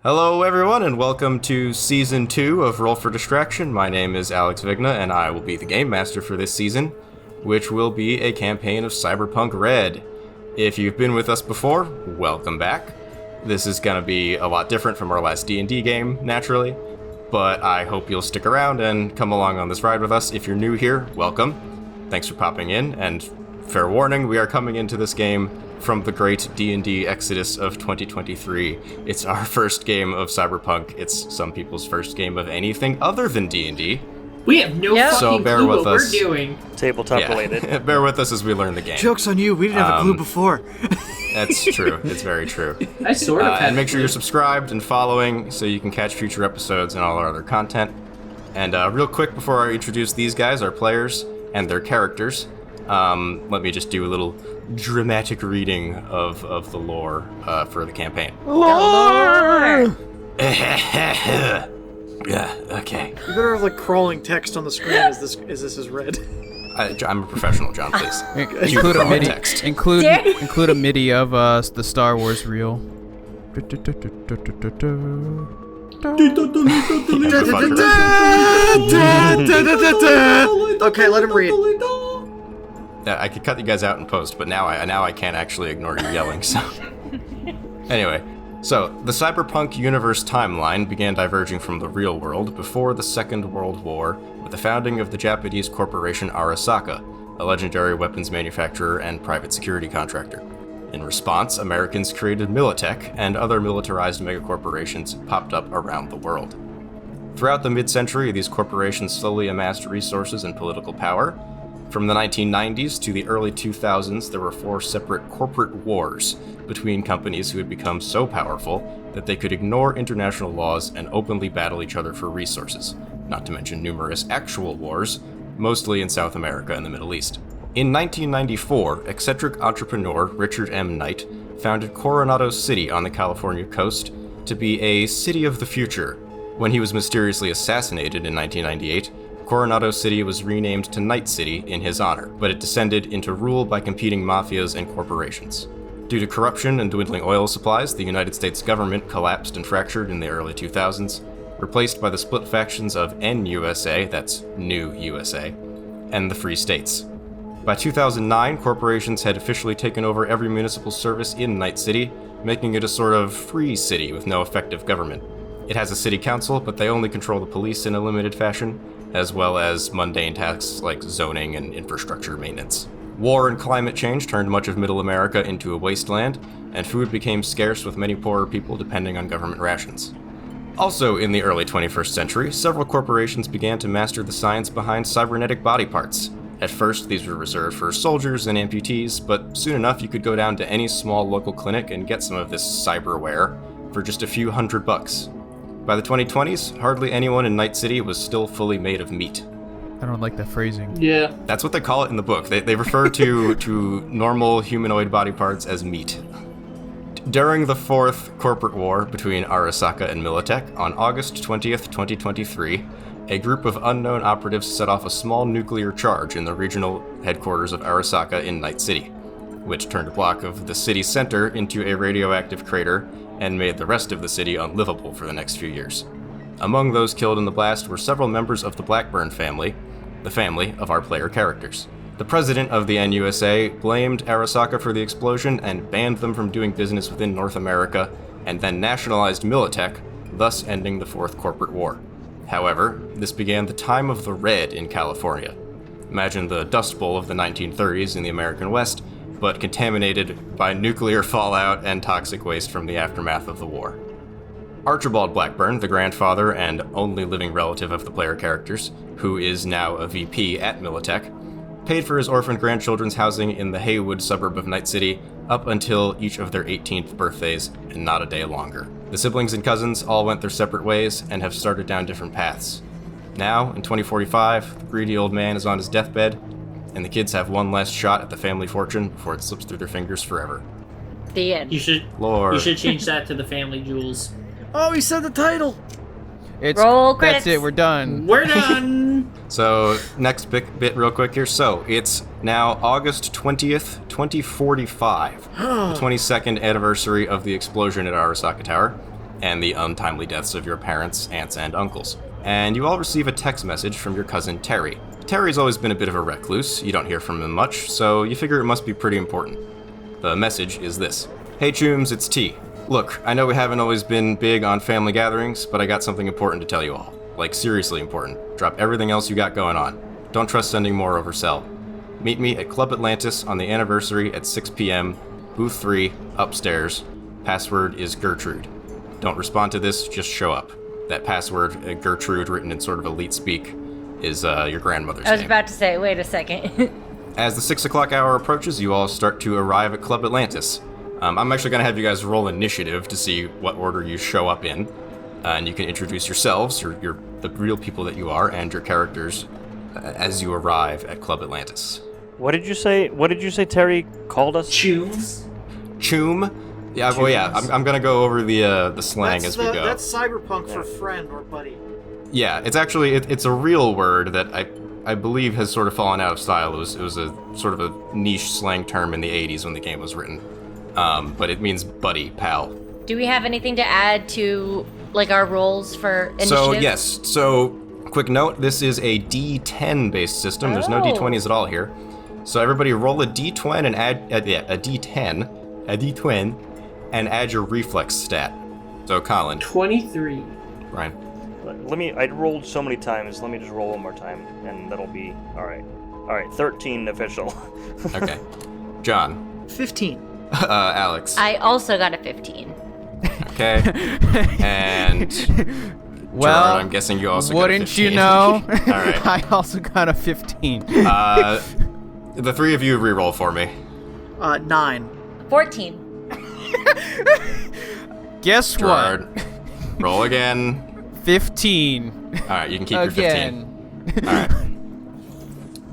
Hello everyone and welcome to Season 2 of Roll for Distraction. My name is Alex Vigna and I will be the Game Master for this season, which will be a campaign of Cyberpunk Red. If you've been with us before, welcome back. This is going to be a lot different from our last D&D game, naturally, but I hope you'll stick around and come along on this ride with us. If you're new here, welcome. Thanks for popping in, and fair warning, we are coming into this game from the great D&D Exodus of 2023. It's our first game of Cyberpunk. It's some people's first game of anything other than D&D. We have no fucking clue what we're doing. Tabletop related. Bear with us as we learn the game. Joke's on you, we didn't have a clue before. That's true. It's very true. I sort of had and make sure you're subscribed and following so you can catch future episodes and all our other content. And real quick before I introduce these guys, our players and their characters, let me just do a little dramatic reading of the lore for the campaign. Lore! Yeah, okay. You better have like crawling text on the screen as this is read. I'm a professional, John, please. Include a MIDI. Include a MIDI of the Star Wars reel. Okay, let him read. I could cut you guys out in post, but now I can't actually ignore you yelling, so... Anyway, so the Cyberpunk universe timeline began diverging from the real world before the Second World War with the founding of the Japanese corporation Arasaka, a legendary weapons manufacturer and private security contractor. In response, Americans created Militech, and other militarized megacorporations popped up around the world. Throughout the mid-century, these corporations slowly amassed resources and political power. From the 1990s to the early 2000s, there were 4 separate corporate wars between companies who had become so powerful that they could ignore international laws and openly battle each other for resources, not to mention numerous actual wars, mostly in South America and the Middle East. In 1994, eccentric entrepreneur Richard M. Knight founded Coronado City on the California coast to be a city of the future. When he was mysteriously assassinated in 1998, Coronado City was renamed to Night City in his honor, but it descended into rule by competing mafias and corporations. Due to corruption and dwindling oil supplies, the United States government collapsed and fractured in the early 2000s, replaced by the split factions of NUSA, that's New USA, and the Free States. By 2009, corporations had officially taken over every municipal service in Night City, making it a sort of free city with no effective government. It has a city council, but they only control the police in a limited fashion, as well as mundane tasks like zoning and infrastructure maintenance. War and climate change turned much of Middle America into a wasteland, and food became scarce with many poorer people depending on government rations. Also in the early 21st century, several corporations began to master the science behind cybernetic body parts. At first, these were reserved for soldiers and amputees, but soon enough you could go down to any small local clinic and get some of this cyberware for just a few $100. By the 2020s, hardly anyone in Night City was still fully made of meat. I don't like that phrasing. Yeah. That's what they call it in the book. They refer to normal humanoid body parts as meat. During the Fourth Corporate War between Arasaka and Militech, on August 20th, 2023, a group of unknown operatives set off a small nuclear charge in the regional headquarters of Arasaka in Night City, which turned a block of the city center into a radioactive crater and made the rest of the city unlivable for the next few years. Among those killed in the blast were several members of the Blackburn family, the family of our player characters. The president of the NUSA blamed Arasaka for the explosion and banned them from doing business within North America, and then nationalized Militech, thus ending the Fourth Corporate War. However, this began the time of the Red in California. Imagine the Dust Bowl of the 1930s in the American West, but contaminated by nuclear fallout and toxic waste from the aftermath of the war. Archibald Blackburn, the grandfather and only living relative of the player characters, who is now a VP at Militech, paid for his orphaned grandchildren's housing in the Haywood suburb of Night City up until each of their 18th birthdays, and not a day longer. The siblings and cousins all went their separate ways and have started down different paths. Now, in 2045, the greedy old man is on his deathbed, and the kids have one last shot at the family fortune before it slips through their fingers forever. The end. You should change that to the family jewels. Oh, he said the title! Roll credits. That's it, we're done. We're done! So, next bit real quick here. So, it's now August 20th, 2045, the 22nd anniversary of the explosion at Arasaka Tower. and the untimely deaths of your parents, aunts, and uncles. And you all receive a text message from your cousin Terry. Terry's always been a bit of a recluse, you don't hear from him much, so you figure it must be pretty important. The message is this. Hey Chooms, it's T. Look, I know we haven't always been big on family gatherings, but I got something important to tell you all. Like, seriously important. Drop everything else you got going on. Don't trust sending more over cell. Meet me at Club Atlantis on the anniversary at 6 p.m., booth 3, upstairs. Password is Gertrude. Don't respond to this, just show up. That password, Gertrude, written in sort of elite speak, is your grandmother's name. I was about to say, wait a second. As the 6 o'clock hour approaches, you all start to arrive at Club Atlantis. I'm actually going to have you guys roll initiative to see what order you show up in. And you can introduce yourselves, the real people that you are, and your characters as you arrive at Club Atlantis. What did you say Terry called us? Chooms. Choom? Yeah, well, yeah, I'm going to go over the slang as we go. That's Cyberpunk for friend or buddy. Yeah, it's actually, it's a real word that I believe has sort of fallen out of style. It was a sort of a niche slang term in the 80s when the game was written. But it means buddy, pal. Do we have anything to add to, like, our roles for initiative? So, yes. So, quick note, this is a D10-based system. There's no D20s at all here. So everybody roll a D20 and add, a D10, and add your reflex stat. So, Colin. 23. Ryan. I rolled so many times, let me just roll one more time, and that'll be, alright, 13 official. Okay. John. 15. Alex. I also got a 15. Okay. And well, Gerard, I'm guessing you also got a 15. Wouldn't you know? All right. I also got a 15. The three of you re-roll for me. 9. 14. Guess Gerard, what? roll again. 15. All right, you can keep Again. your 15. All right.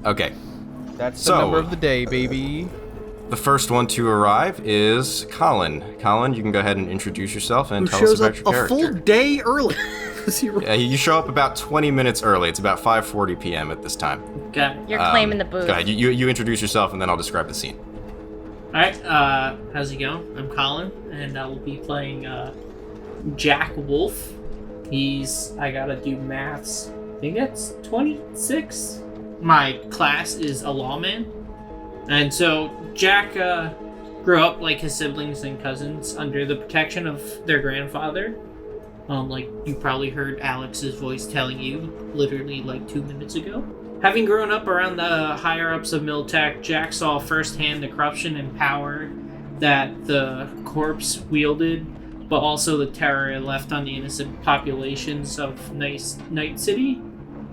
Okay. That's the number of the day, baby. The first one to arrive is Colin. Colin, you can go ahead and introduce yourself and Who tell us shows about up your a character. full day early. Yeah, you show up about 20 minutes early. It's about 5:40 p.m. at this time. Okay. You're claiming the booth. Go ahead. You introduce yourself, and then I'll describe the scene. Alright, how's it going? I'm Colin, and I will be playing Jack Wolf. I gotta do maths. I think that's 26. My class is a lawman. And so Jack grew up like his siblings and cousins under the protection of their grandfather. Like you probably heard Alex's voice telling you literally like 2 minutes ago. Having grown up around the higher-ups of Miltech, Jack saw firsthand the corruption and power that the corpse wielded, but also the terror it left on the innocent populations of Night City.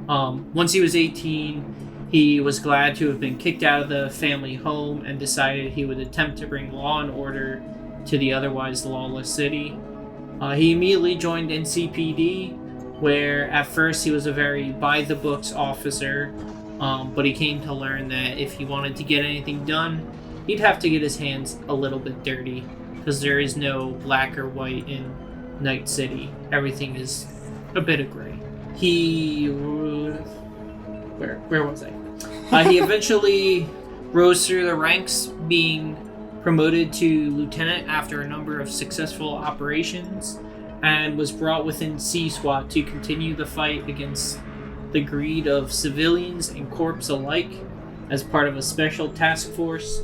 Once he was 18, he was glad to have been kicked out of the family home and decided he would attempt to bring law and order to the otherwise lawless city. He immediately joined NCPD, where at first he was a very by-the-books officer, but he came to learn that if he wanted to get anything done, he'd have to get his hands a little bit dirty, because there is no black or white in Night City. Everything is a bit of gray. Where was I? He eventually rose through the ranks, being promoted to lieutenant after a number of successful operations, and was brought within C-SWAT to continue the fight against the greed of civilians and corps alike as part of a special task force.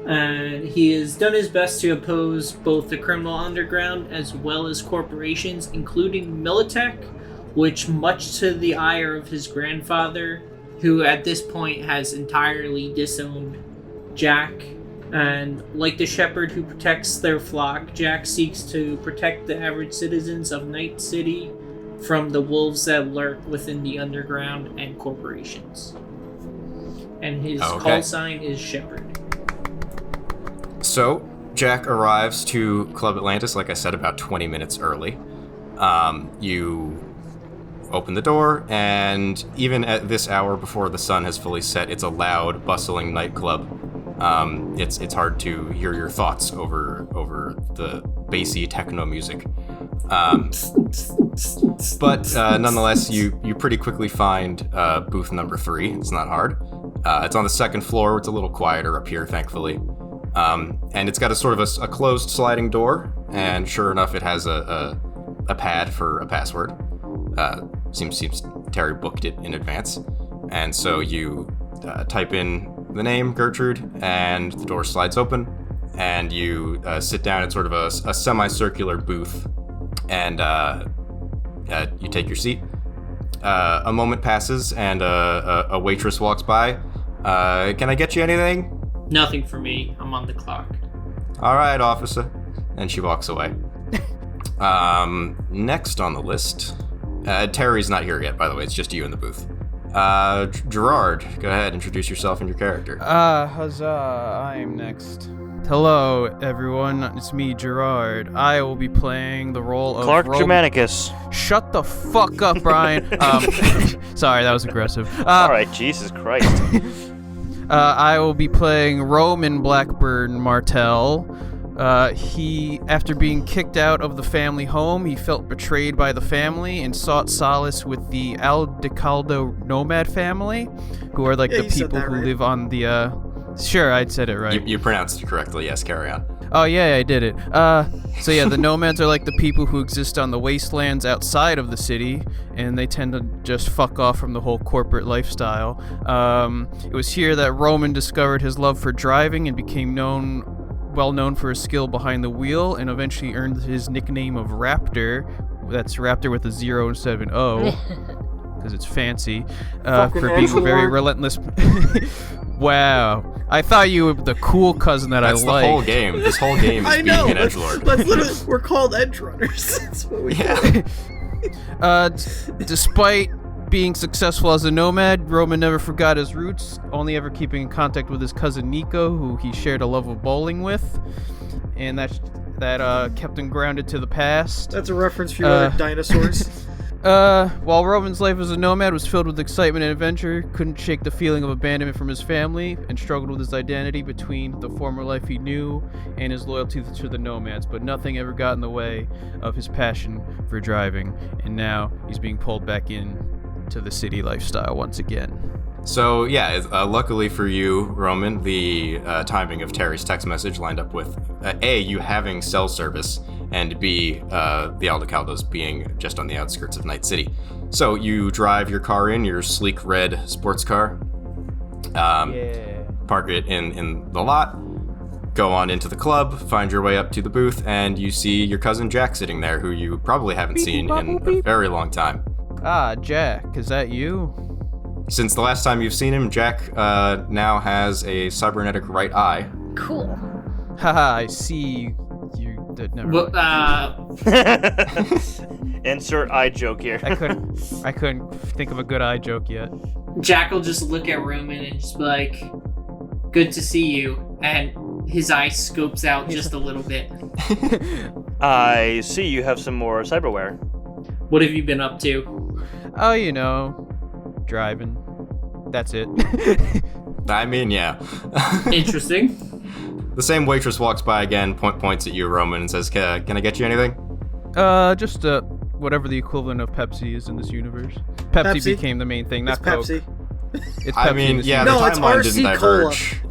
And he has done his best to oppose both the criminal underground as well as corporations, including Militech, which, much to the ire of his grandfather, who at this point has entirely disowned Jack. And like the shepherd who protects their flock, Jack seeks to protect the average citizens of Night City from the wolves that lurk within the underground and corporations. And his call sign is Shepherd. So, Jack arrives to Club Atlantis, like I said, about 20 minutes early. You open the door, and even at this hour before the sun has fully set, it's a loud, bustling nightclub. It's hard to hear your thoughts over the bassy techno music. But nonetheless, you pretty quickly find booth number 3. It's not hard. It's on the second floor. It's a little quieter up here, thankfully. And it's got a sort of a closed sliding door, and sure enough, it has a a pad for a password. Seems Terry booked it in advance. And so you type in the name, Gertrude, and the door slides open, and you sit down at sort of a semicircular booth, and you take your seat. A moment passes, and a waitress walks by. Can I get you anything? Nothing for me. I'm on the clock. All right, officer. And she walks away. Next on the list, Terry's not here yet, by the way. It's just you in the booth. Gerard, go ahead, introduce yourself and your character. Huzzah, I'm next. Hello, everyone. It's me, Gerard. I will be playing the role of Clark Germanicus. Shut the fuck up, Brian. Sorry, that was aggressive. All right, Jesus Christ. I will be playing Roman Blackburn Martell. He, after being kicked out of the family home, he felt betrayed by the family and sought solace with the Aldecaldo nomad family, who are like the people who live on the, Sure, I said it right. You pronounced it correctly, yes, carry on. Oh, yeah, I did it. So yeah, the nomads are like the people who exist on the wastelands outside of the city, and they tend to just fuck off from the whole corporate lifestyle. It was here that Roman discovered his love for driving and became well known for his skill behind the wheel, and eventually earned his nickname of Raptor. That's Raptor with a 0 instead of an O, because it's fancy. For being very relentless. Wow. I thought you were the cool cousin that I like. That's the whole game. This whole game is being an edgelord. That's literally, we're called edge runners. That's what we do. Despite being successful as a nomad, Roman never forgot his roots, only ever keeping in contact with his cousin Nico, who he shared a love of bowling with, and that kept him grounded to the past. That's a reference for your dinosaurs. While Roman's life as a nomad was filled with excitement and adventure, couldn't shake the feeling of abandonment from his family, and struggled with his identity between the former life he knew and his loyalty to the nomads, but nothing ever got in the way of his passion for driving, and now he's being pulled back in to the city lifestyle once again. So yeah, luckily for you, Roman, the timing of Terry's text message lined up with A, you having cell service, and B, the Aldecaldos being just on the outskirts of Night City. So you drive your car in, your sleek red sports car, park it in the lot, go on into the club, find your way up to the booth, and you see your cousin Jack sitting there, who you probably haven't seen in a very long time. Ah, Jack, is that you? Since the last time you've seen him, Jack now has a cybernetic right eye. Cool. Haha, I see you did never. Well, Insert eye joke here. I couldn't think of a good eye joke yet. Jack will just look at Roman and just be like, "Good to see you," and his eye scopes out just a little bit. I see you have some more cyberware. What have you been up to? Oh, you know, driving. That's it. I mean, yeah. Interesting. The same waitress walks by again, points at you, Roman, and says, can I get you anything? Just whatever the equivalent of Pepsi is in this universe. Pepsi became the main thing, not It's Coke. Pepsi. It's Pepsi. I mean, yeah, No, the it's timeline RC didn't diverge.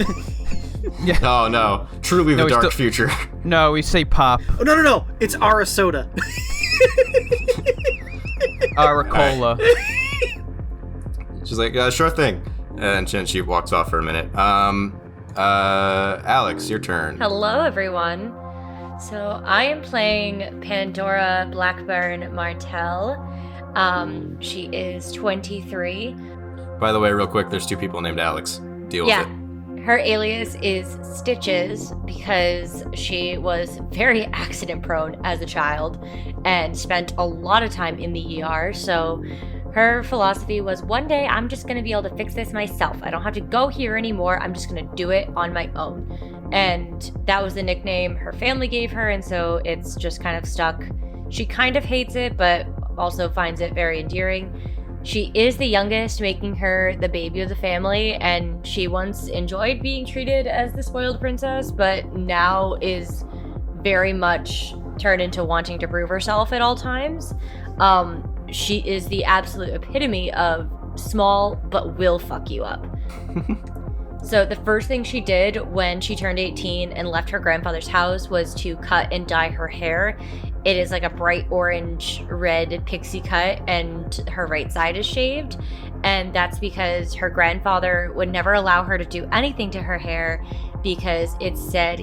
Yeah. Oh, no. Truly the dark future. No, we say pop. Oh, no. It's Ara soda. Our cola. She's like, sure thing. And she walks off for a minute. Alex, your turn. Hello, everyone. So I am playing Pandora Blackburn Martell. She is 23. By the way, real quick, there's two people named Alex. Deal with it. Her alias is Stitches because she was very accident prone as a child and spent a lot of time in the ER. So her philosophy was, one day I'm just going to be able to fix this myself. I don't have to go here anymore. I'm just going to do it on my own. And that was the nickname her family gave her. And so it's just kind of stuck. She kind of hates it, but also finds it very endearing. She is the youngest, making her the baby of the family, and she once enjoyed being treated as the spoiled princess, but now is very much turned into wanting to prove herself at all times. She is the absolute epitome of small but will fuck you up. So the first thing she did when she turned 18 and left her grandfather's house was to cut and dye her hair it is like a bright orange red pixie cut, and her right side is shaved. And that's because her grandfather would never allow her to do anything to her hair because it said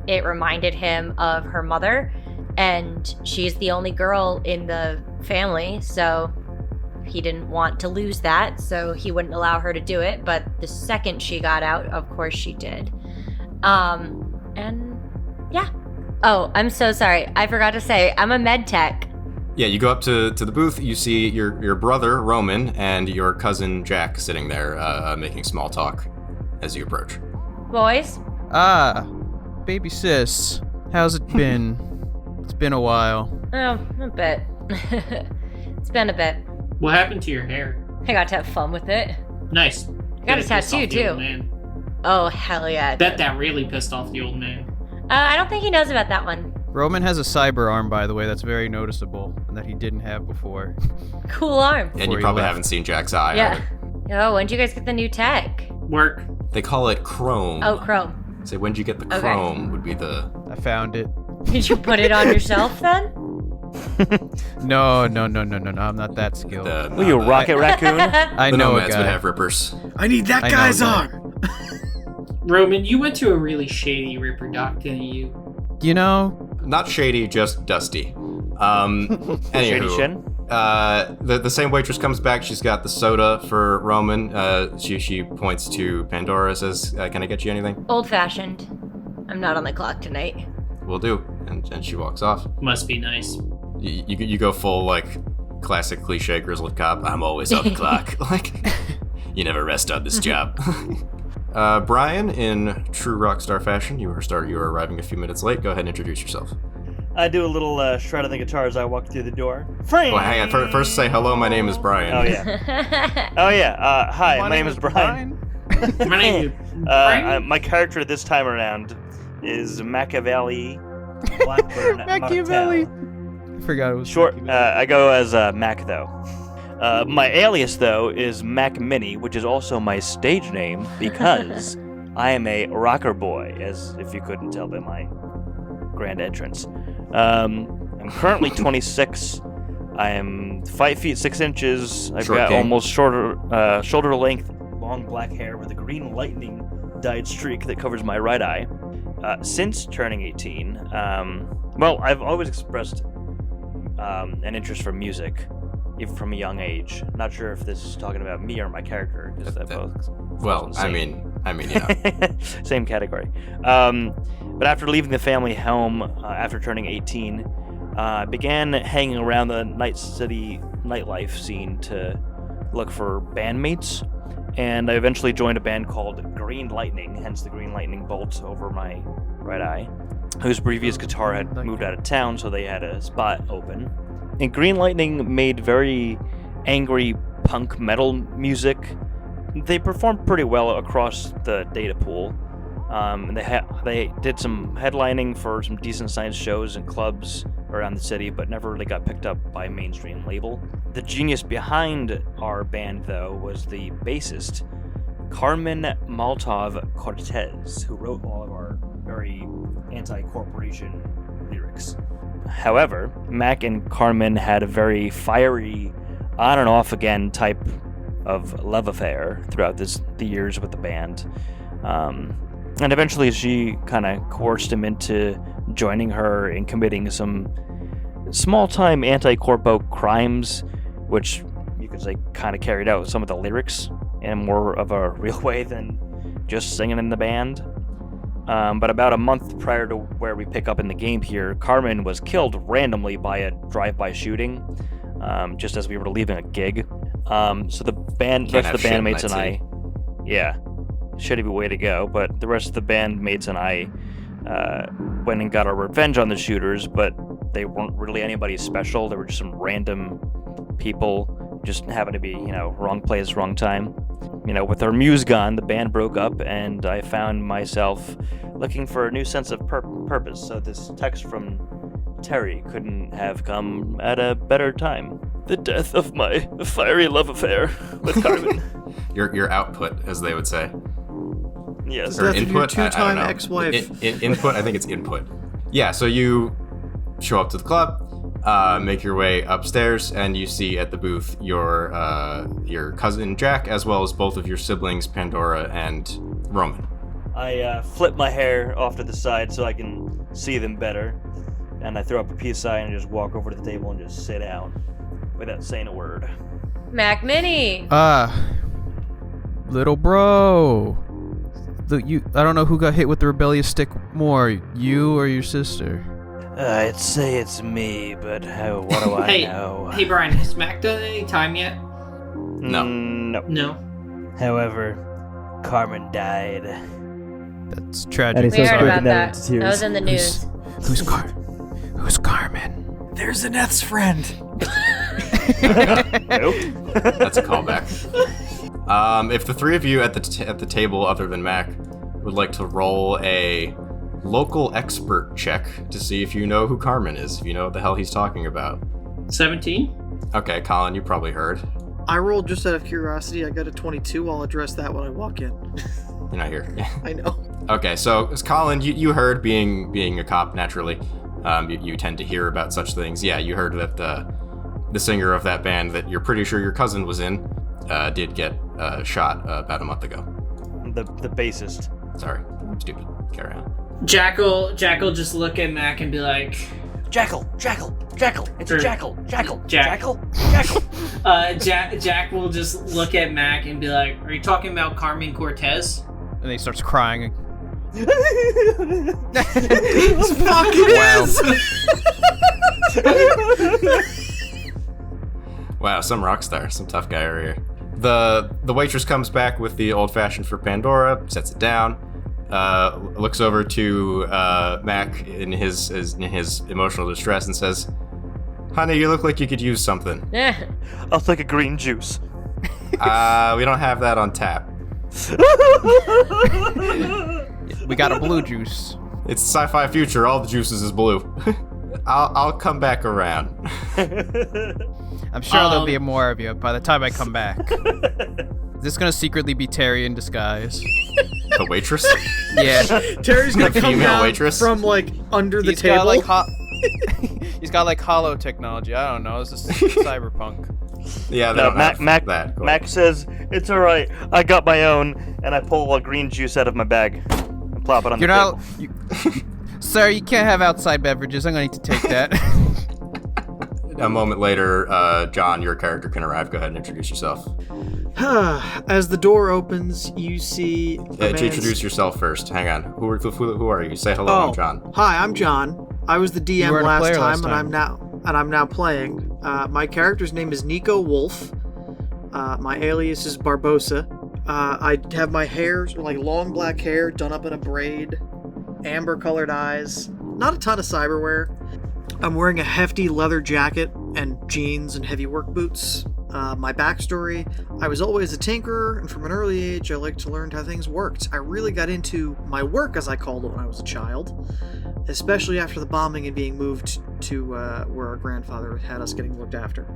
it reminded him of her mother, and she's the only girl in the family, so he didn't want to lose that, so he wouldn't allow her to do it. But the second she got out, of course she did. And yeah. Oh, I'm so sorry. I forgot to say, I'm a med tech. Yeah, you go up to the booth, you see your brother, Roman, and your cousin, Jack, sitting there making small talk as you approach. Boys? Ah, baby sis. How's it been? It's been a while. Oh, a bit. It's been a bit. What happened to your hair? I got to have fun with it. Nice. I got a Really pissed tattoo, off the old too. man. Oh, hell yeah. I Bet did. that really pissed off the old man. I don't think he knows about that one. Roman has a cyber arm, by the way, that's very noticeable and that he didn't have before. Cool arm. And Before you he probably left. haven't seen Jack's eye Yeah. either. Oh, when'd you guys get the new tech? Work. They call it Chrome. Oh, Chrome. Say, when'd you get the Okay. Chrome would be the... I found it. Did you put it on yourself then? No, I'm not that skilled. Will you rocket raccoon? I The know a nomads would guy. have rippers. I need that I know guy's that. arm. Roman, you went to a really shady Ripper Doc, didn't you? You know, Not shady, just dusty. Shady Anywho, Shin? the same waitress comes back. She's got the soda for Roman. She points to Pandora, says, "Can I get you anything?" Old fashioned. I'm not on the clock tonight. "Will do." And she walks off. Must be nice. You go full like classic cliche grizzled cop. I'm always on the clock. Like you never rest on this job. Brian, in true rockstar fashion, you are arriving a few minutes late. Go ahead and introduce yourself. I do a little shred of the guitar as I walk through the door. Well, hang on. First say hello. My name is Brian. Oh, yeah. Oh, yeah. Hi, my name is Brian. My name is Brian. My character this time around is Machiavelli Blackburn. Machiavelli. Martel. I forgot it was Short. Machiavelli. I go as Mac, though. My alias, though, is Mac Mini, which is also my stage name because I am a rocker boy, as if you couldn't tell by my grand entrance. I'm currently 26. I am 5 feet 6 inches. I've Short got king. almost shoulder length, long black hair with a green lightning dyed streak that covers my right eye. Since turning 18, I've always expressed an interest for music, even from a young age. Not sure if this is talking about me or my character, because that both. Well, I mean, yeah. Same category. But after leaving the family home after turning 18, I began hanging around the Night City nightlife scene to look for bandmates, and I eventually joined a band called Green Lightning, hence the green lightning bolt over my right eye, whose previous guitar had moved out of town, so they had a spot open. And Green Lightning made very angry punk metal music. They performed pretty well across the data pool. And they did some headlining for some decent sized shows and clubs around the city, but never really got picked up by a mainstream label. The genius behind our band, though, was the bassist, Carmen Maltov Cortez, who wrote all of our very anti-corporation lyrics. However, Mac and Carmen had a very fiery, on and off again type of love affair throughout the years with the band. And eventually she kind of coerced him into joining her and committing some small-time anti-corpo crimes, which you could say kind of carried out some of the lyrics in more of a real way than just singing in the band. But about a month prior to where we pick up in the game here, Carmen was killed randomly by a drive-by shooting, just as we were leaving a gig. So the rest of the bandmates and I, yeah, shitty way to go. But the rest of the bandmates and I went and got our revenge on the shooters, but they weren't really anybody special. They were just some random people, just happened to be, wrong place, wrong time. With our muse gone, the band broke up, and I found myself looking for a new sense of purpose. So this text from Terry couldn't have come at a better time. The death of my fiery love affair with Carmen. Your output, as they would say. Yes. The death of your I don't two-time know. ex-wife. Input, I think it's input. Yeah, so you show up to the club, make your way upstairs, and you see at the booth your cousin Jack, as well as both of your siblings, Pandora and Roman. I flip my hair off to the side so I can see them better, and I throw up a peace sign and just walk over to the table and just sit down without saying a word. Mac Mini. Little bro. I don't know who got hit with the rebellious stick more, you or your sister. I'd say it's me, but what do I know? Hey, Brian, has Mac done any time yet? No. No. However, Carmen died. That's tragic. We heard about that. That was in the news. Who's Carmen? There's Annette's friend. Nope. That's a callback. If the three of you at the table, other than Mac, would like to roll a local expert check to see if you know who Carmen is, if you know what the hell he's talking about. 17? Okay, Colin, you probably heard. I rolled just out of curiosity. I got a 22. I'll address that when I walk in. You're not here. I know. Okay, so as Colin, you heard, being a cop naturally, you tend to hear about such things. Yeah, you heard that the singer of that band that you're pretty sure your cousin was in did get shot about a month ago. The bassist. Sorry, I'm stupid. Carry on. Jackal just look at Mac and be like, Jackal! It's a jackal! Jack will just look at Mac and be like, are you talking about Carmen Cortez? And he starts crying. Wow, some rock star, some tough guy over here. The waitress comes back with the old fashioned for Pandora, sets it down, looks over to Mac in his emotional distress and says, "Honey, you look like you could use something." I'll take a green juice. We don't have that on tap. We got a blue juice. It's sci-fi future. All the juices is blue. I'll come back around. I'm sure there'll be more of you by the time I come back. Is this gonna secretly be Terry in disguise? The waitress? Yeah. Terry's gonna The come female down waitress? from like under the He's table. got he's got like hollow technology. I don't know. This is cyberpunk. Yeah, they don't have that. Cool. Mac says, "It's alright, I got my own," and I pull a green juice out of my bag and plop it on the table. Sir, you can't have outside beverages. I'm gonna need to take that. A moment later, John, your character can arrive. Go ahead and introduce yourself. As the door opens, you see. Introduce yourself first. Hang on. Who are you? Say hello. I'm John. Hi, I'm John. I was the DM last time, and I'm now playing. My character's name is Nico Wolf. My alias is Barbosa. I have my hair, like long black hair, done up in a braid, amber-colored eyes. Not a ton of cyberware. I'm wearing a hefty leather jacket and jeans and heavy work boots. My backstory, I was always a tinkerer, and from an early age, I liked to learn how things worked. I really got into my work, as I called it, when I was a child, especially after the bombing and being moved to where our grandfather had us getting looked after.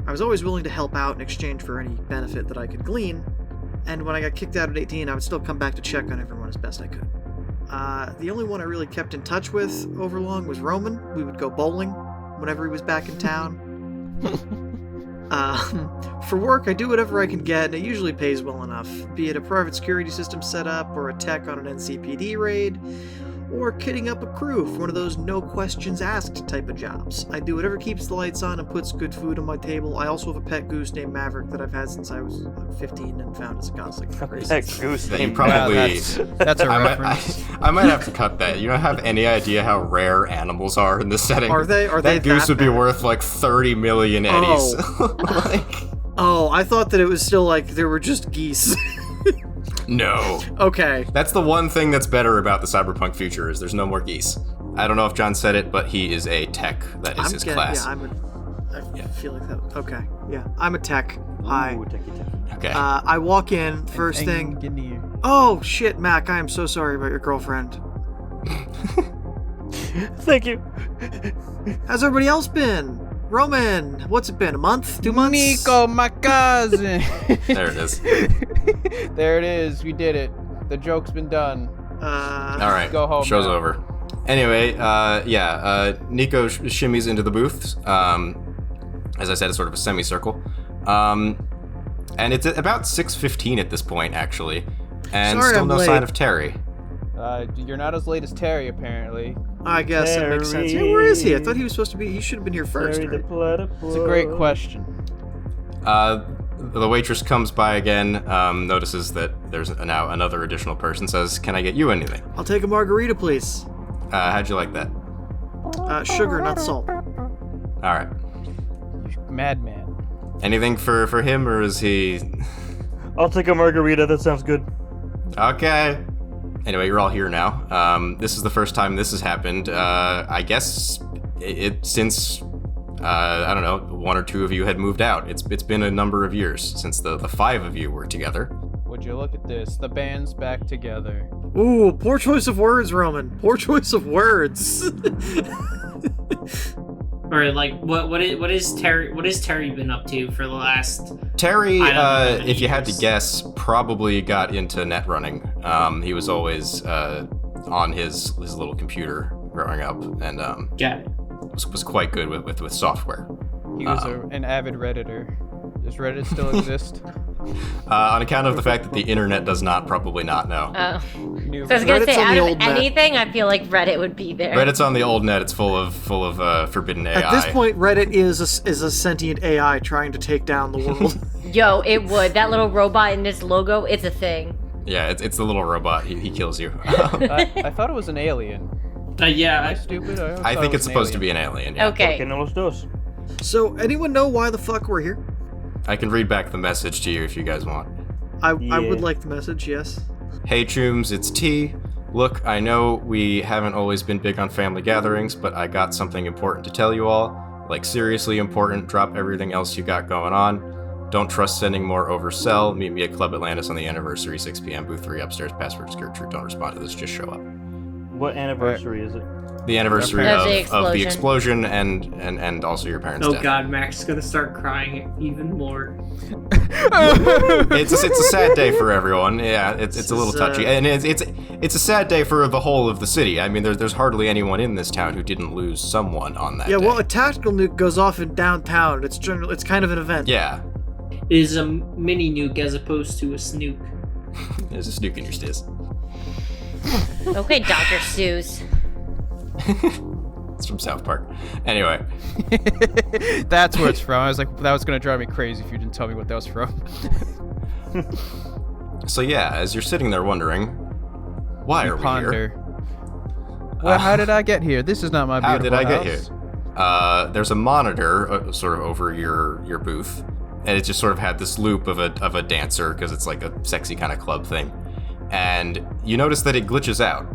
I was always willing to help out in exchange for any benefit that I could glean, and when I got kicked out at 18, I would still come back to check on everyone as best I could. The only one I really kept in touch with overlong was Roman. We would go bowling whenever he was back in town. For work, I do whatever I can get, and it usually pays well enough, be it a private security system setup, or a tech on an NCPD raid, or kitting up a crew for one of those no questions asked type of jobs. I do whatever keeps the lights on and puts good food on my table. I also have a pet goose named Maverick that I've had since I was 15 and found as a gosling. Pet goose You named probably. That's a reference. I might have to cut that. You don't have any idea how rare animals are in this setting. Are they that goose would be bad? worth like 30 million eddies. Oh, I thought that it was still like there were just geese. No. Okay. That's the one thing that's better about the cyberpunk future is there's no more geese. I don't know if John said it, but he is a tech. That is his class. Yeah, I feel like that. Okay. Yeah, I'm a tech. Hi. Ooh, techie. Okay. I walk in, first thing. Oh, shit, Mac, I am so sorry about your girlfriend. Thank you. How's everybody else been? Roman, what's it been, a month? 2 months? Nico, my cousin. There it is. There it is. We did it. The joke's been done. All right. Go home Show's now. over. Anyway, Nico shimmies into the booth. As I said, it's sort of a semicircle. And it's at about 6:15 at this point, actually. And Sorry, still I'm no late. sign of Terry. You're not as late as Terry, apparently. I guess that makes sense. Yeah, where is he? I thought he was supposed to be. He should have been here first. Terry the Right? platypus. It's a great question. The waitress comes by again, notices that there's now another additional person, says, "Can I get you anything?" I'll take a margarita, please. How'd you like that? Sugar, not salt. All right. Madman. Anything for him, or is he... I'll take a margarita. That sounds good. Okay. Anyway, you're all here now. This is the first time this has happened. I guess since I don't know, one or two of you had moved out. It's been a number of years since the five of you were together. Would you look at this? The band's back together. Ooh, poor choice of words, Roman. Poor choice of words. Or like, what is Terry been up to for the last? Terry, I don't know how many if you had to years. guess, probably got into net running. He was always on his little computer growing up, and Got it. was quite good with software. He was an avid Redditor. Does Reddit still exist? On account of the fact that the internet does not, probably not, no. Oh. New So I was gonna Reddit's say, on out the of old net. anything, I feel like Reddit would be there. Reddit's on the old net. It's full of forbidden AI. At this point, Reddit is a sentient AI trying to take down the world. Yo, it would. That little robot in this logo, it's a thing. Yeah, it's the little robot. He kills you. I thought it was an alien. Am Yeah. I stupid? I think it's supposed to be an alien. Yeah. Okay. Okay, no los dos. So, anyone know why the fuck we're here? I can read back the message to you if you guys want. I Yeah. would like the message, yes. Hey Chooms, it's T. Look, I know we haven't always been big on family gatherings, but I got something important to tell you all. Like, seriously important. Drop everything else you got going on. Don't trust sending more oversell. Meet me at Club Atlantis on the anniversary, 6 p.m. Booth 3 upstairs. Password is Gertrude. Don't respond to this. Just show up. What anniversary is it? The anniversry Of of the the explosion. explosion and also your parents' Oh death. God, Max is gonna start crying even more. It's a sad day for everyone. Yeah, it's a little This is, touchy, and it's a sad day for the whole of the city. I mean, there's hardly anyone in this town who didn't lose someone on that Yeah, day. well, a tactical nuke goes off in downtown. It's kind of an event. Yeah, It is a mini nuke as opposed to a snook. there's a snook in your stiz. Okay, Dr. Seuss. It's from South Park. Anyway, That's where it's from. I was like, that was gonna drive me crazy if you didn't tell me what that was from. so yeah, as you're sitting there wondering, why are we Ponder. here? Well, how did I get here? This is not my How beautiful did I get house. here? There's a monitor sort of over your booth, and it just sort of had this loop of a dancer because it's like a sexy kind of club thing, and you notice that it glitches out,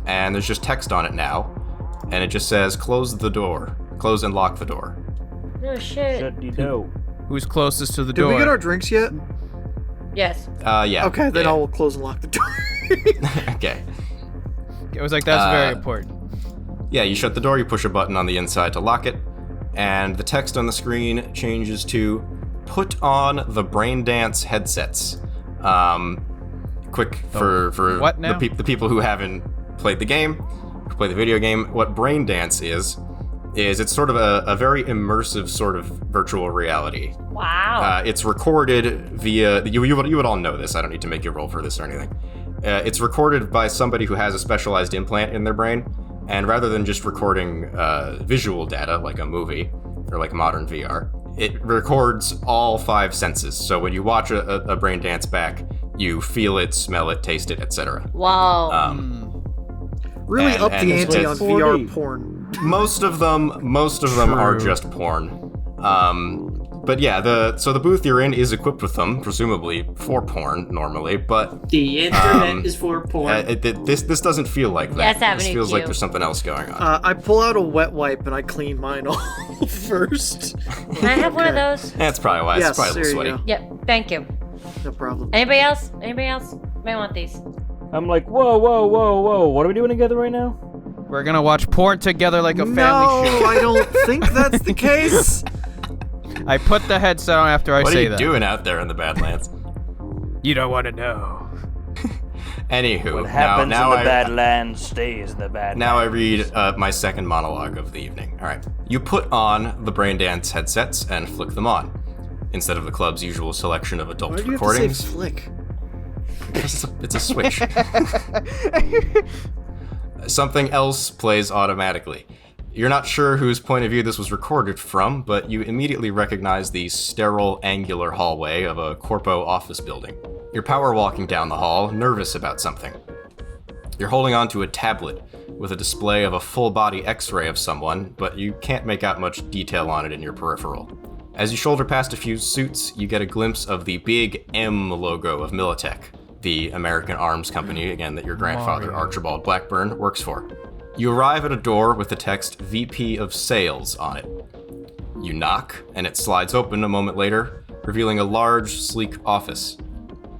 and there's just text on it now, and it just says close the door, close and lock the door. Oh shit. Shut the door. Who's closest to the Did door? we get our drinks yet? Yes. Yeah. Okay, then yeah. I'll close and lock the door. Okay. It was like, that's very important. Yeah, you shut the door, you push a button on the inside to lock it, and the text on the screen changes to put on the brain dance headsets. Quick for what now? the people who haven't played the game, who play the video game, what brain dance is it's sort of a very immersive sort of virtual reality. Wow. It's recorded via you would all know this. I don't need to make you roll for this or anything. It's recorded by somebody who has a specialized implant in their brain, and rather than just recording visual data like a movie or like modern VR, it records all 5 senses. So when you watch a brain dance back, you feel it, smell it, taste it, etc. wow. Really And- up and the it's ante on with VR 40. porn. Most of them are True. just porn. But yeah, the booth you're in is equipped with them, presumably for porn normally, but The internet is for porn. this doesn't feel like that. Yes, Avenue This feels Q. like there's something else going on. I pull out a wet wipe and I clean mine off first. Can I have one of those? That's probably why. Yes, It's probably a there little you sweaty. Yep. Thank you. No problem. Anybody else? Anybody else? Might want these. I'm like, whoa. What are we doing together right now? We're gonna watch porn together like a family No, show. I don't think that's the case. I put the headset on after I What are say you that. doing out there in the Badlands? You don't want to know. Anywho, What happens now in the bad land stays in the bad land. Now I read my second monologue of the evening. All right. You put on the Braindance headsets and flick them on, instead of the club's usual selection of adult Why do you recordings. have to say flick? It's a switch. Something else plays automatically. You're not sure whose point of view this was recorded from, but you immediately recognize the sterile, angular hallway of a corpo office building. You're power walking down the hall, nervous about something. You're holding onto a tablet with a display of a full-body X-ray of someone, but you can't make out much detail on it in your peripheral. As you shoulder past a few suits, you get a glimpse of the big M logo of Militech, the American arms company, again, that your grandfather, Archibald Blackburn, works for. You arrive at a door with the text VP of Sales on it. You knock, and it slides open a moment later, revealing a large, sleek office.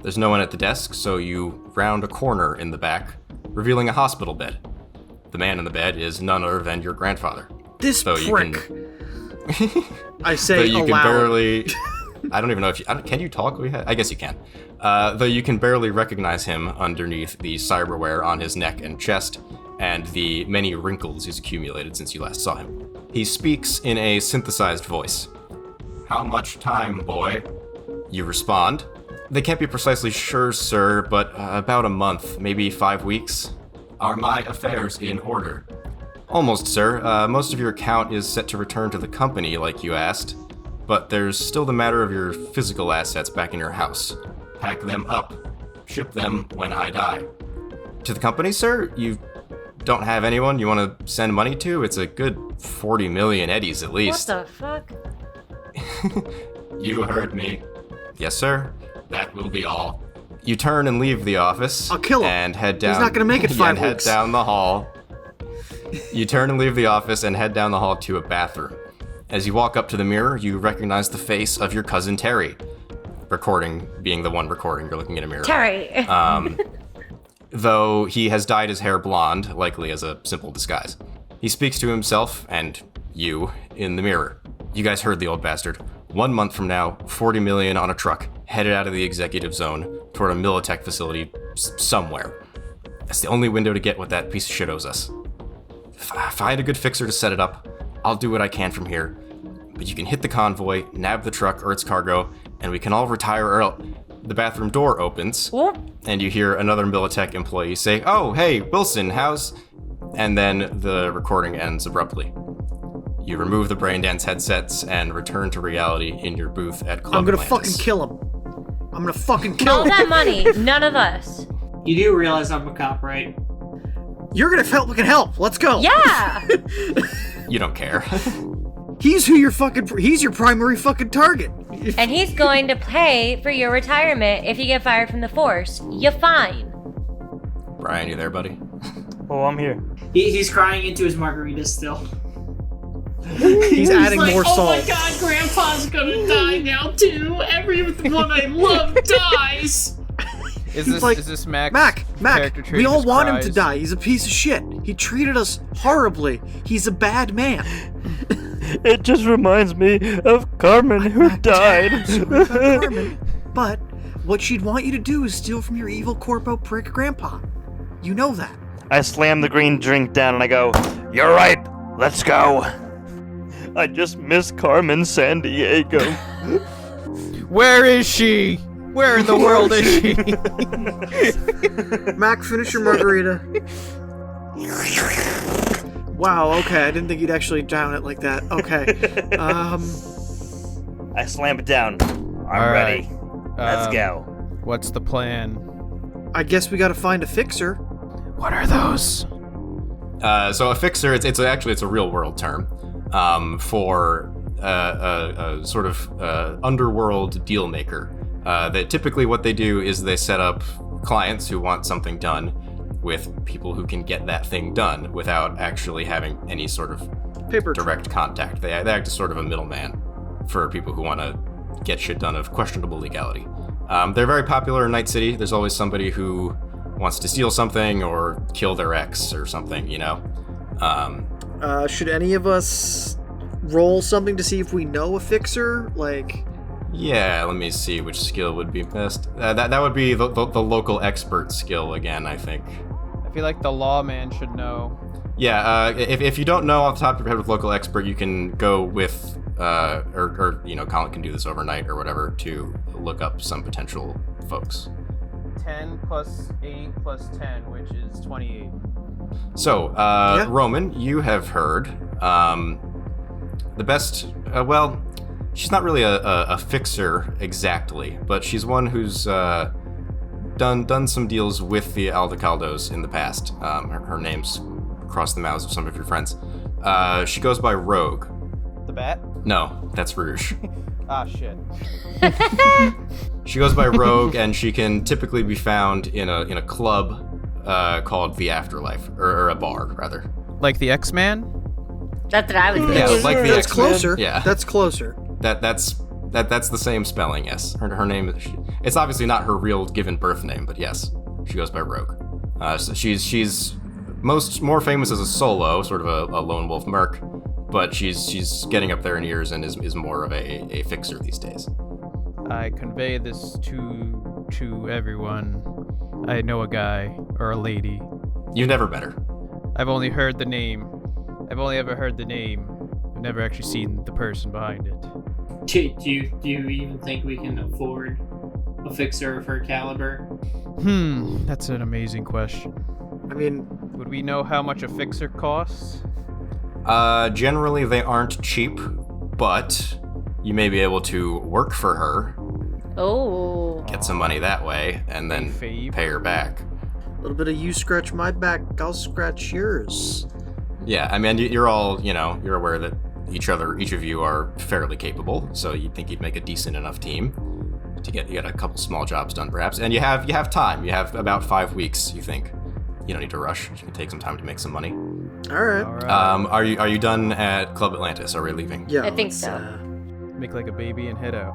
There's no one at the desk, so you round a corner in the back, revealing a hospital bed. The man in the bed is none other than your grandfather. This prick. I say though you aloud. Can barely... I don't even know if you... can you talk? I guess you can. Though you can barely recognize him underneath the cyberware on his neck and chest, and the many wrinkles he's accumulated since you last saw him. He speaks in a synthesized voice. How much time, boy? You respond. They can't be precisely sure, sir, but about a month, maybe 5 weeks. Are my affairs in order? Almost, sir. Most of your account is set to return to the company, like you asked. But there's still the matter of your physical assets back in your house. Pack them up. Ship them when I die. To the company, sir? You don't have anyone you want to send money to? It's a good 40 million eddies at least. What the fuck? You heard me. Yes, sir. That will be all. You turn and leave the office. I'll kill him. And head down. He's not gonna make it 5 and weeks. head down the hall. You turn and leave the office and head down the hall to a bathroom. As you walk up to the mirror, you recognize the face of your cousin Terry. Being the one recording, you're looking in a mirror. Terry! Though he has dyed his hair blonde, likely as a simple disguise. He speaks to himself and you in the mirror. You guys heard the old bastard. 1 month from now, 40 million on a truck, headed out of the executive zone toward a Militech facility somewhere. That's the only window to get what that piece of shit owes us. Find a good fixer to set it up. I'll do what I can from here. But you can hit the convoy, nab the truck or its cargo, and we can all retire early. The bathroom door opens, and you hear another Militech employee say, "Oh, hey, Wilson, how's..." And then the recording ends abruptly. You remove the Braindance headsets and return to reality in your booth at Club I'm gonna Atlantis. fucking kill him. I'm gonna fucking kill All him. that money, none of us. You do realize I'm a cop, right? You're gonna help. We can help. Let's go. Yeah! You don't care. He's he's your primary fucking target. And he's going to pay for your retirement if you get fired from the force. You're fine. Brian, you there, buddy? Oh, I'm here. He's crying into his margarita still. He's adding like, more oh salt. my god, Grandpa's gonna die now too. Everyone I love dies. Is this Mac? Mac, character trait we all just want him cries? to die. He's a piece of shit. He treated us horribly. He's a bad man. It just reminds me of Carmen, who died. Sorry about Carmen, but what she'd want you to do is steal from your evil corpo prick grandpa. You know that. I slam the green drink down and I go, "You're right, let's go." I just miss Carmen Sandiego. Where is she? Where in the world is she? Mac, finish your margarita. Wow, okay, I didn't think you'd actually down it like that. Okay. I slam it down. I'm All ready. right. Let's go. What's the plan? I guess we gotta find a fixer. What are those? So a fixer, it's a real world term for a sort of underworld deal maker. That typically what they do is they set up clients who want something done with people who can get that thing done without actually having any sort of Paper direct contact. They act as sort of a middleman for people who want to get shit done of questionable legality. They're very popular in Night City. There's always somebody who wants to steal something or kill their ex or something, you know? Should any of us roll something to see if we know a fixer? Like, Yeah, let me see which skill would be best. That would be the local expert skill again, I think. I feel like the lawman should know. Yeah, if you don't know off the top of your head with local expert, you can go with, or Colin can do this overnight or whatever to look up some potential folks. 10 plus 8 plus 10, which is 28. So, Roman, you have heard the best, she's not really a fixer exactly, but she's one who's done some deals with the Aldecaldos in the past. Her name's crossed the mouths of some of your friends. She goes by Rogue. The bat? No, that's Rouge. Ah, shit. She goes by Rogue, and she can typically be found in a club called the Afterlife, or a bar rather. Like the X-Man? That's what I was thinking. Yeah, like the That's X-Men. closer. Yeah, That's closer. that's the same spelling. Yes, her name is. It's obviously not her real given birth name, but yes, she goes by Rogue. So she's more famous as a solo, sort of a lone wolf merc, but she's getting up there in years and is more of a fixer these days. I convey this to everyone. I know a guy or a lady. You've never met her. I've only heard the name. I've only ever heard the name. I've never actually seen the person behind it. Do you even think we can afford a fixer of her caliber? That's an amazing question. I mean, Would we know how much a fixer costs? Generally they aren't cheap, but you may be able to work for her, Oh. get some money that way, and then Fave. pay her back. a little bit of you scratch my back, I'll scratch yours. Yeah, I mean, you're all, you're aware that each of you are fairly capable, so you'd think you'd make a decent enough team to get a couple small jobs done, perhaps. And you have time. You have about 5 weeks, you think. You don't need to rush. You can take some time to make some money. All right. Are you done at Club Atlantis? Are we leaving? Yeah. I think let's, so. Make like a baby and head out.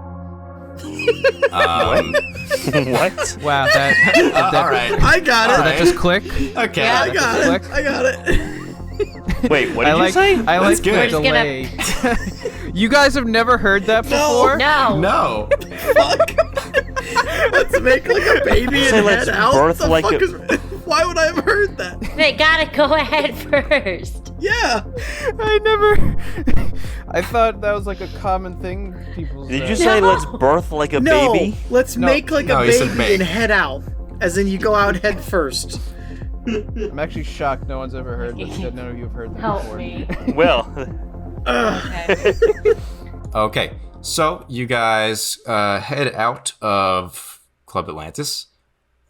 What? Wow, that All right. I got it. did that just click? Okay. Yeah. I got it. Click. I got it. Wait, what did you say? I like good. the We're just delay. You guys have never heard that before? No. No. Let's make like a baby Say and let's head out. birth The like fuck a- is... Why would I have heard that? They gotta go ahead first. Yeah. I never. I thought that was like a common thing people say. Did you say No. let's birth like a No. baby? Let's No. make like No, a he said baby make. and head out. As in you go out head first. I'm actually shocked no one's ever heard this. None of you have heard that Help before. me. Well, Okay. Okay. So you guys head out of Club Atlantis,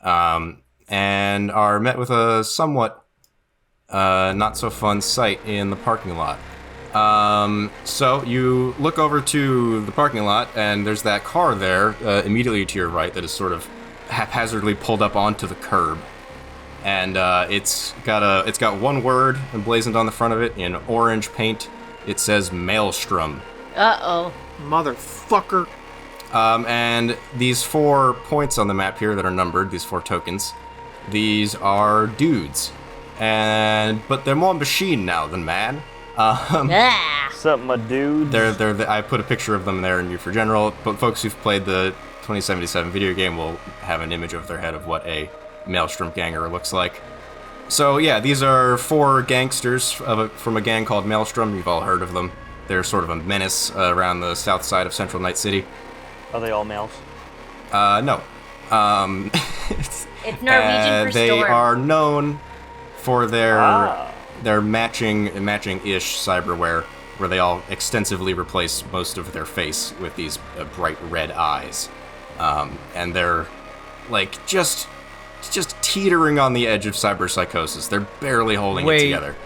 and are met with a somewhat not so fun sight in the parking lot. So you look over to the parking lot, and there's that car there immediately to your right that is sort of haphazardly pulled up onto the curb, and it's got one word emblazoned on the front of it in orange paint. It says Maelstrom. Uh-oh. Motherfucker. And these 4 points on the map here that are numbered, these 4 tokens, these are dudes, but they're more machine now than man. Ah. something, my dude. I put a picture of them there in View for General, but folks who've played the 2077 video game will have an image of their head of what a Maelstrom ganger looks like. So yeah, these are 4 gangsters from a gang called Maelstrom. You've all heard of them. They're sort of a menace around the south side of Central Night City. Are they all males? No. It's Norwegian for they storm. are known for their matching-ish cyberware, where they all extensively replace most of their face with these bright red eyes, and they're like just teetering on the edge of cyberpsychosis. They're barely holding it together.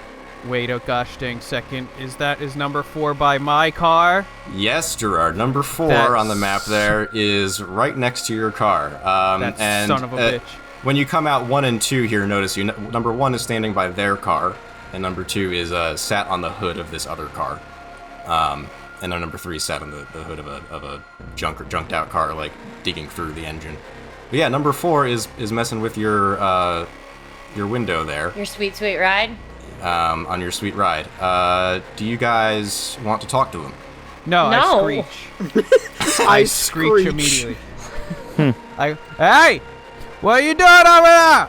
Wait a gosh dang second. Is number 4 by my car? Yes, Gerard. Number 4 on the map there is right next to your car. That and, son of a bitch. When you come out 1 and 2 here, notice number 1 is standing by their car, and number 2 is sat on the hood of this other car. And then number 3 sat on the hood of a junked out car, like digging through the engine. But yeah, number 4 is messing with your window there. Your sweet, sweet ride? On your sweet ride. Do you guys want to talk to them? No, No. I screech. I screech immediately. Hey! What are you doing over there?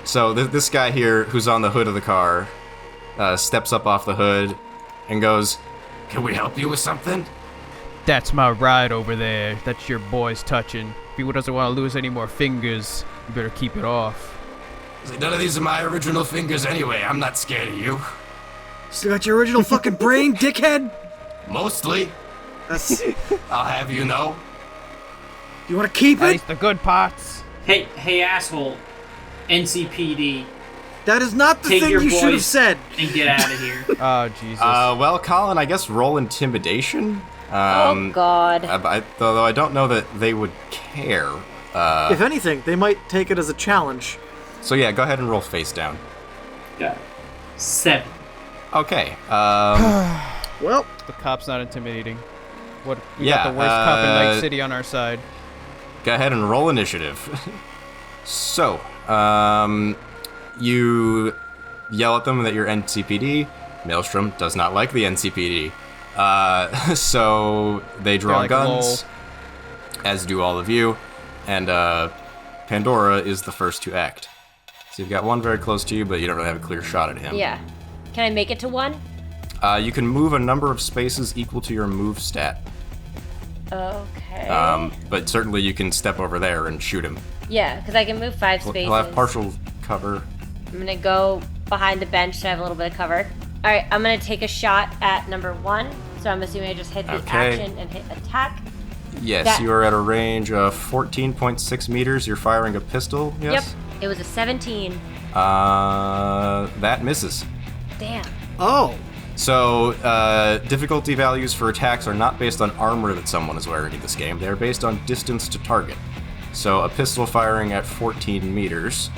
So this guy here, who's on the hood of the car, steps up off the hood and goes, "Can we help you with something?" That's my ride over there. That's your boy's touching. If he doesn't want to lose any more fingers, you better keep it off. None of these are my original fingers anyway. I'm not scared of you. Still got your original fucking brain, dickhead? Mostly. That's... I'll have you know. You want to keep At it? least the good parts. Hey, asshole. NCPD. That is not the Take thing your you should have boys said. and get out of here. Oh, Jesus. Well, Colin, I guess roll intimidation. Oh, God. Though I don't know that they would care. If anything, they might take it as a challenge. So yeah, go ahead and roll face down. Got 7. Okay. Well, The cop's not intimidating. We Yeah, got the worst cop in Night City on our side. Go ahead and roll initiative. So, you yell at them that you're NCPD. Maelstrom does not like the NCPD. So they draw like, guns, as do all of you, and Pandora is the first to act. So you've got one very close to you, but you don't really have a clear shot at him. Yeah. Can I make it to 1? You can move a number of spaces equal to your move stat. Okay. But certainly you can step over there and shoot him. Yeah, because I can move 5 spaces. He'll have partial cover. I'm going to go behind the bench to have a little bit of cover. All right, I'm going to take a shot at number 1. So I'm assuming I just hit the action and hit attack. Yes, you are at a range of 14.6 meters. You're firing a pistol, yes? Yep, it was a 17. That misses. Damn. oh. So, difficulty values for attacks are not based on armor that someone is wearing in this game. They're based on distance to target. So, a pistol firing at 14 meters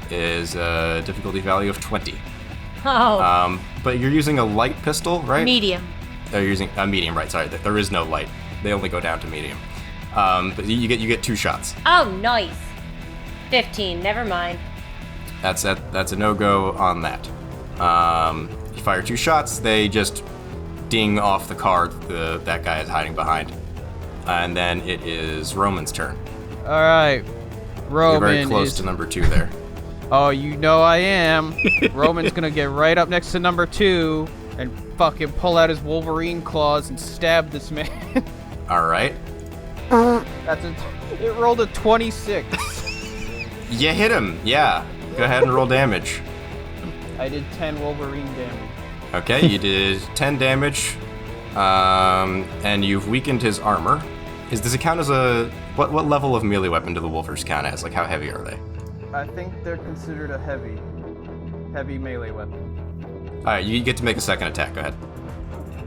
is a difficulty value of 20. Oh. But you're using a light pistol, right? Medium. You're using a medium, right? Sorry, there is no light. They only go down to medium. But you get 2 shots. Oh, nice. 15. Never mind. That's a no-go on that. You fire 2 shots, they just ding off the car that guy is hiding behind. And then it is Roman's turn. All right. Roman You're very close is... to number 2 there. Oh, you know I am. Roman's gonna get right up next to number 2 and fucking pull out his Wolverine claws and stab this man. All right. It rolled a 26. You hit him, yeah. Go ahead and roll damage. I did 10 Wolverine damage. Okay, you did 10 damage, and you've weakened his armor. Does it count as a... What level of melee weapon do the Wolvers count as? Like, how heavy are they? I think they're considered a heavy melee weapon. Alright, you get to make a second attack. Go ahead.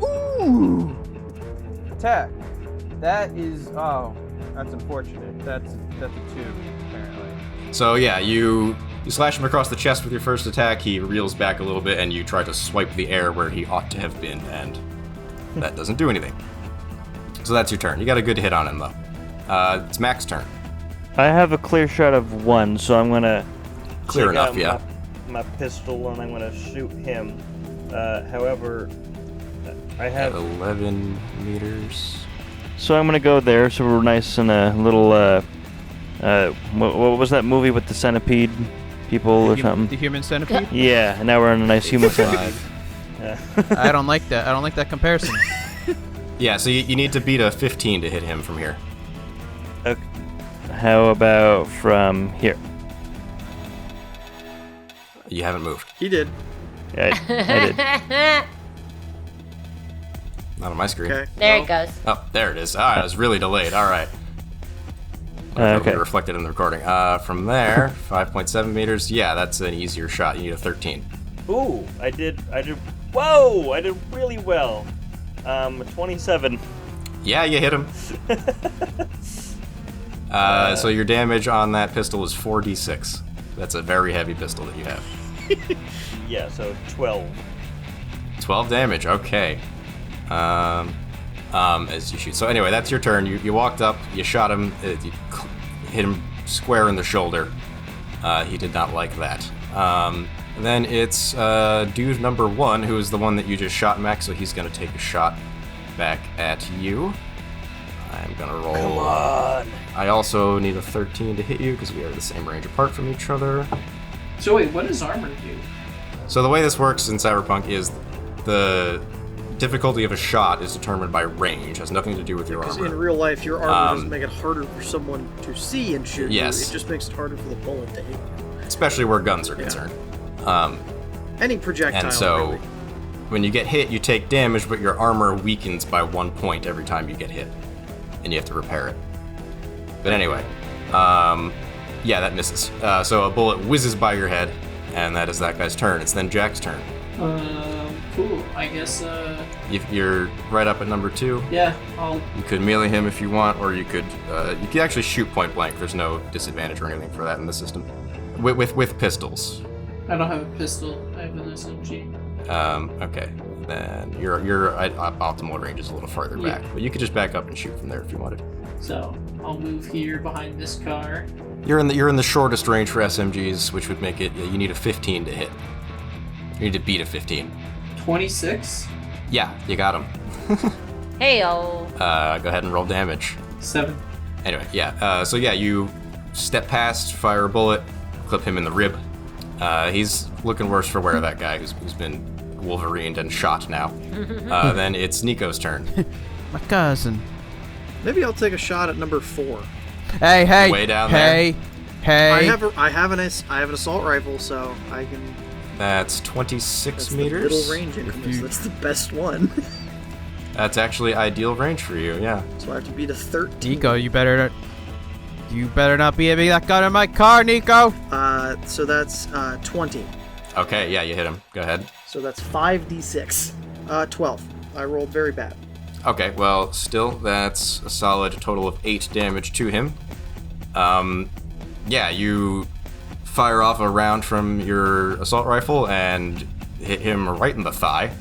Ooh! Attack. That is... Oh, that's unfortunate. That's a 2, apparently. So, yeah, you slash him across the chest with your first attack. He reels back a little bit, and you try to swipe the air where he ought to have been, and that doesn't do anything. So that's your turn. You got a good hit on him, though. It's Mac's turn. I have a clear shot of 1, so I'm gonna Clear take enough, out yeah. my pistol and I'm gonna shoot him. However, I have At 11 meters. So I'm gonna go there. So we're nice and a little. What was that movie with the centipede people or something? The human centipede? Yeah, and now we're in a nice human centipede. I don't like that. I don't like that comparison. Yeah, so you need to beat a 15 to hit him from here. Okay. How about from here? You haven't moved. He did. Yeah, I did. Not on my screen. Okay. There well, it goes. Oh, there it is. It was really delayed. All right. Okay. It'll be reflected in the recording. From there, 5.7 meters. Yeah, that's an easier shot. You need a 13. Ooh, I did. Whoa, I did really well. 27. Yeah, you hit him. So your damage on that pistol is 4d6. That's a very heavy pistol that you have. Yeah, so 12. 12 damage. Okay. As you shoot. So anyway, that's your turn. You walked up, you shot him, you hit him square in the shoulder. He did not like that. Then it's dude number 1, who is the one that you just shot, Max, so he's going to take a shot back at you. I'm gonna roll. Come on. I also need a 13 to hit you because we are the same range apart from each other. So wait, what does armor do? So the way this works in Cyberpunk is the difficulty of a shot is determined by range. It has nothing to do with your Because armor. in real life, your armor doesn't make it harder for someone to see and shoot Yes. you. It just makes it harder for the bullet to hit you. Especially where guns are concerned. Any projectile. And so, really. when you get hit, you take damage, but your armor weakens by 1 point every time you get hit. And you have to repair it. But anyway, yeah, that misses. So a bullet whizzes by your head, and that is that guy's turn. It's then Jack's turn. Cool. I guess, If you're right up at number 2. yeah, I'll... You could melee him if you want, or you could actually shoot point blank. There's no disadvantage or anything for that in the system. With pistols. I don't have a pistol. I have an SMG. Okay. Then your optimal range is a little farther back, but you could just back up and shoot from there if you wanted. So, I'll move here behind this car. You're in the shortest range for SMGs, which would make it you need a 15 to hit. You need to beat a 15. 26? Yeah, you got him. Hey-o. Go ahead and roll damage. 7. Anyway, yeah. So yeah, you step past, fire a bullet, clip him in the rib. He's looking worse for wear, that guy who's been Wolverined and shot now. Then it's Nico's turn. My cousin. Maybe I'll take a shot at number 4. Hey. Way down hey. I have an assault rifle, so I can. That's 26 That's meters. the middle range increments. That's the best one. That's actually ideal range for you, yeah. So I have to beat a 13. Nico, you better not be aiming that gun in my car, Nico. So that's 20. Okay, yeah, you hit him. Go ahead. So that's 5d6. 12. I rolled very bad. Okay, well, still, that's a solid total of 8 damage to him. Yeah, you fire off a round from your assault rifle and hit him right in the thigh.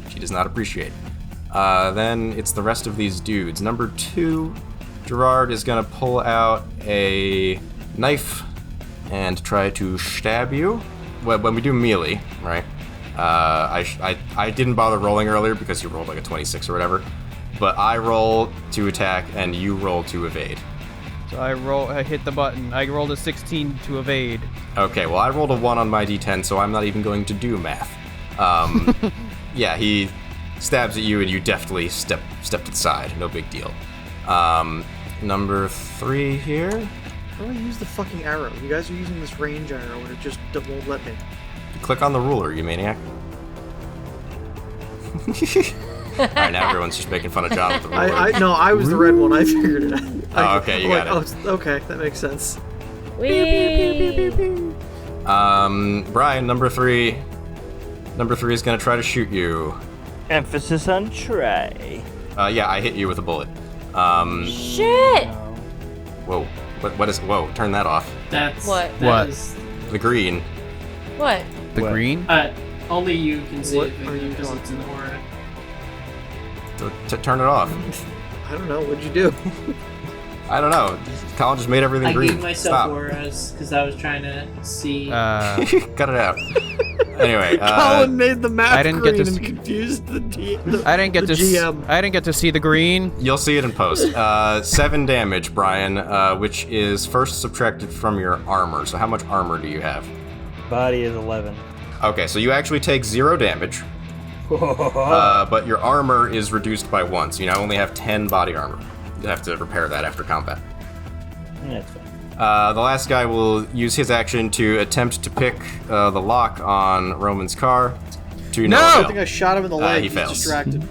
She does not appreciate. Then it's the rest of these dudes. Number 2, Gerard is gonna pull out a knife and try to stab you. When we do melee, right? I didn't bother rolling earlier because you rolled like a 26 or whatever. But I roll to attack and you roll to evade. So I hit the button. I rolled a 16 to evade. Okay, well I rolled a 1 on my d10, so I'm not even going to do math. Yeah, he stabs at you and you deftly step to the side. No big deal. Number 3 here. How do I use the fucking arrow? You guys are using this range arrow and it just won't let me. Click on the ruler, you maniac. Alright, now everyone's just making fun of John with the ruler. No, I was the red one. I figured it out. Oh, okay, you got it. Oh, okay, that makes sense. Whee! Brian, number 3. Number 3 is gonna try to shoot you. Emphasis on try. Yeah, I hit you with a bullet. Shit! Whoa. What is? Whoa, turn that off. That's... What? that What? is- The green. What? The What? green? only you can see What it are you because doing? it's more... To turn it off. I don't know. What'd you do? I don't know. Colin just made everything I green. gave myself Stop. Whereas because I was trying to see... Cut it out. Anyway, Colin made the map I didn't get green to and see- confused the I didn't get the to GM. I didn't get to see the green. you'll see it in post. 7 damage, Brian, which is first subtracted from your armor. So how much armor do you have? Body is 11. Okay, so you actually take 0 damage, but your armor is reduced by 1, so you now only have 10 body armor. You have to repair that after combat. That's fine. The last guy will use his action to attempt to pick the lock on Roman's car. To no I avail. think I shot him in the leg. he He's fails. distracted.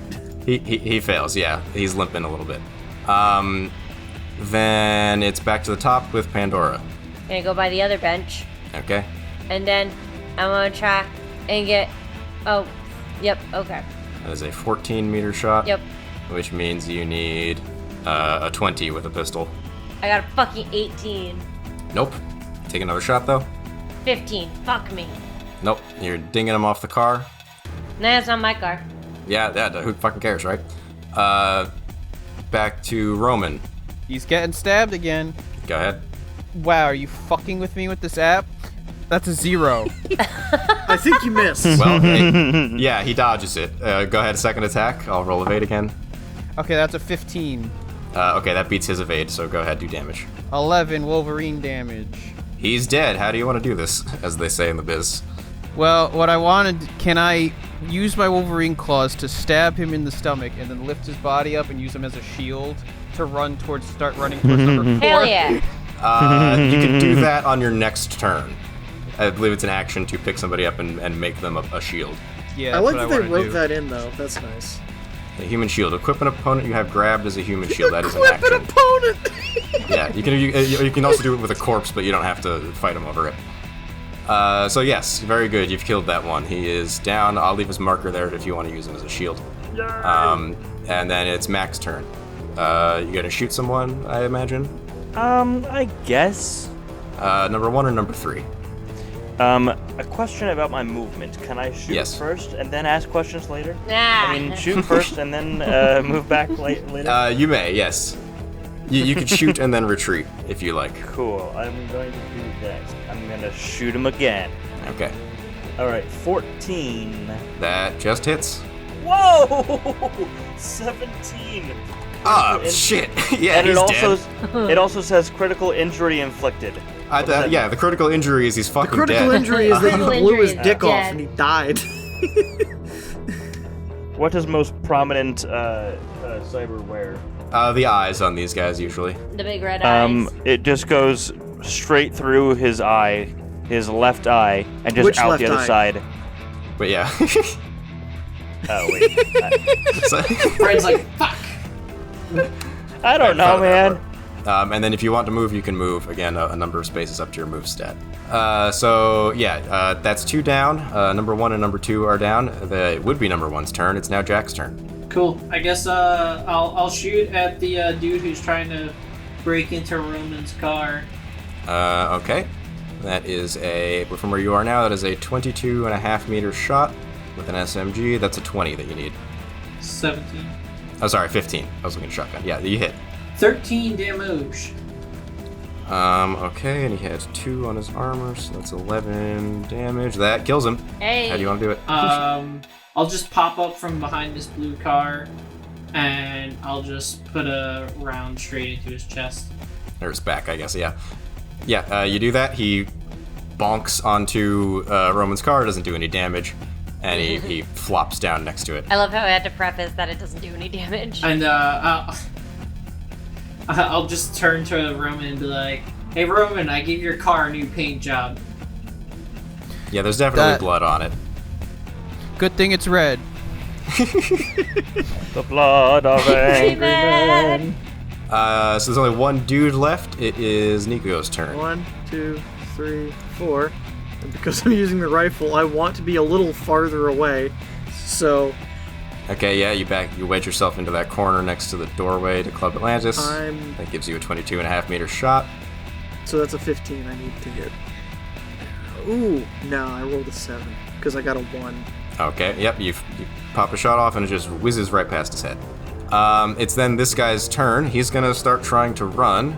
He fails, yeah. He's limping a little bit. Then it's back to the top with Pandora. Gonna go by the other bench, Okay. and then I'm gonna try and get. Oh, yep. Okay. That is a 14-meter shot. Yep. Which means you need a 20 with a pistol. I got a fucking 18. Nope. Take another shot, though. 15. Fuck me. Nope. You're dinging him off the car. Nah, it's not my car. Yeah, who fucking cares, right? Back to Roman. He's getting stabbed again. Go ahead. Wow, are you fucking with me with this app? That's a 0. I think you missed. Well, yeah, he dodges it. Go ahead, second attack. I'll roll evade again. Okay, that's a 15. Okay, that beats his evade, so go ahead, do damage. 11 Wolverine damage. He's dead. How do you want to do this, as they say in the biz? Well, what I wanted, can I use my Wolverine claws to stab him in the stomach and then lift his body up and use him as a shield to start running towards number 4? Hell yeah. You can do that on your next turn. I believe it's an action to pick somebody up and make them a shield. Yeah, I like that they wrote that in, though. That's nice. A human shield. Equip an opponent you have grabbed as a human shield. That is an action. Equip an opponent! Yeah, you can also do it with a corpse, but you don't have to fight him over it. So yes, very good. You've killed that one. He is down. I'll leave his marker there if you want to use him as a shield. And then it's Mac's turn. You gonna shoot someone, I imagine? I guess. Number 1 or number 3? A question about my movement. Can I shoot first and then ask questions later? Nah. I mean, shoot first and then move back later? You may, yes. You can shoot and then retreat, if you like. Cool. I'm going to do that. I'm going to shoot him again. Okay. Alright, 14. That just hits. Whoa! 17. Oh, shit. Yeah, and he's it also says critical injury inflicted. The critical injury is he's fucking dead. The critical injury is that you blew his dick off and he died. What is most prominent cyberware? The eyes on these guys, usually. The big red eyes. It just goes straight through his eye, his left eye, and just Which out the other eye? side. But yeah. Oh, wait. Fred's like, fuck! I don't know, man. And then if you want to move, you can move. Again, a number of spaces up to your move stat. That's 2 down. Number 1 and number 2 are down. It would be number 1's turn. It's now Jack's turn. Cool. I guess I'll shoot at the dude who's trying to break into Roman's car. Okay. That is from where you are now, that is a 22.5 meter shot with an SMG. That's a 20 that you need. 17. Oh, sorry, 15. I was looking at shotgun. Yeah, you hit. 13 damage. Okay, and he has 2 on his armor, so that's 11 damage. That kills him. Hey. How do you want to do it? I'll just pop up from behind this blue car, and I'll just put a round straight into his chest. Or his back, I guess, yeah. Yeah, you do that. He bonks onto Roman's car, doesn't do any damage, and he flops down next to it. I love how I had to preface that it doesn't do any damage. And I'll just turn to Roman and be like, "Hey Roman, I gave your car a new paint job." Yeah, there's definitely blood on it. Good thing it's red. The blood of angry men. So there's only one dude left. It is Nico's turn. 1, 2, 3, 4. And because I'm using the rifle, I want to be a little farther away. So. Okay, yeah, you wedge yourself into that corner next to the doorway to Club Atlantis. That gives you a 22.5 meter shot. So that's a 15 I need to hit. Ooh, no, I rolled a 7 because I got a 1. Okay, yep, you pop a shot off and it just whizzes right past his head. It's then this guy's turn. He's gonna start trying to run.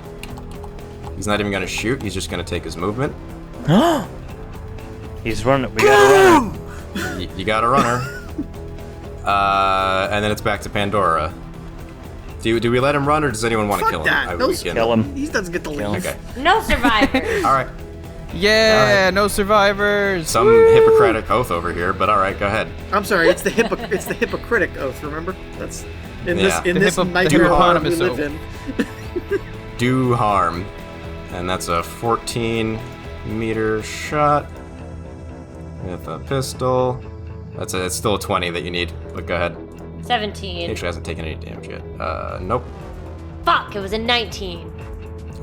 He's not even gonna shoot, he's just gonna take his movement. He's running. We got a runner. You got a runner. And then it's back to Pandora. Do we let him run, or does anyone want to kill him? That. Kill him. He doesn't get to leave. Okay. No survivors. All right. Yeah, All right. no survivors. Some Hippocratic oath over here, but all right, go ahead. I'm sorry, it's the Hippocratic oath. Remember? That's in Yeah. this nightmare world we live in. Do harm, and that's a 14 meter shot with a pistol. It's still a 20 that you need, but go ahead. 17. Actually hasn't taken any damage yet. Nope. Fuck, it was a 19.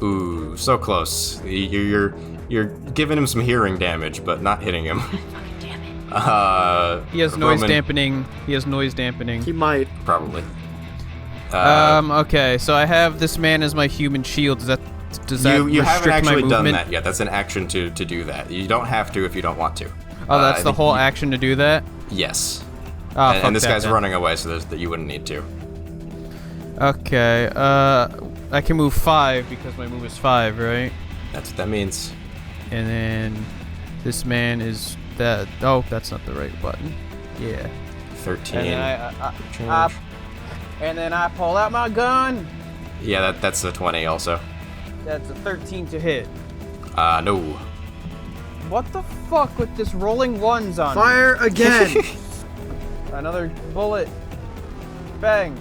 Ooh, so close. You're giving him some hearing damage, but not hitting him. Fucking damn it. He has noise dampening. He might. Probably. Okay, so I have this man as my human shield. Does that you haven't restrict my actually done movement? that yet. That's an action to do that. You don't have to if you don't want to. Oh, that's the whole action to do that? Yes. Oh, and this guy's then. running away, so that you wouldn't need to. Okay, I can move 5 because my move is 5, right? That's what that means. And then This man is that. Oh, that's not the right button. Yeah. 13. And then I pull out my gun. Yeah, that's a 20 also. That's a 13 to hit. No. What the fuck with this rolling ones on? Fire again. Another bullet. Bang.